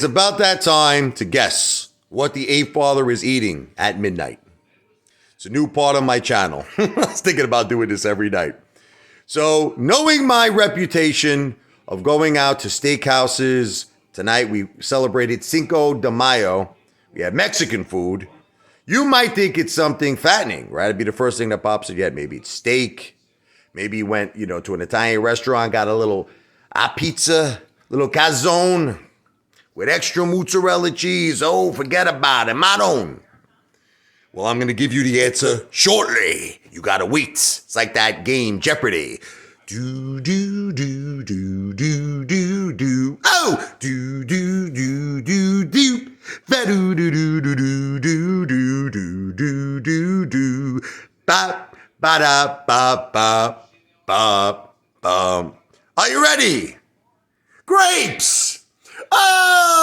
It's about that time to guess what the Apefather is eating at midnight. It's a new part of my channel. I was thinking about doing this every night. So, knowing my reputation of going out to steakhouses, tonight we celebrated Cinco de Mayo. We had Mexican food. You might think it's something fattening, right? It'd be the first thing that pops in your head. Maybe it's steak. Maybe you went, to an Italian restaurant, got a little pizza, little calzone with extra mozzarella cheese. Oh, forget about it, madon. Well, I'm going to give you the answer shortly. You got to wait. It's like that game, Jeopardy. Do, do, do, do, do, do, do. Oh! Do, do, do, do, do. Ba-do, do, do, do, do, do, do, do, do, do, do. Ba, ba-da, ba, ba, ba, ba. Are you ready? Grapes! Oh!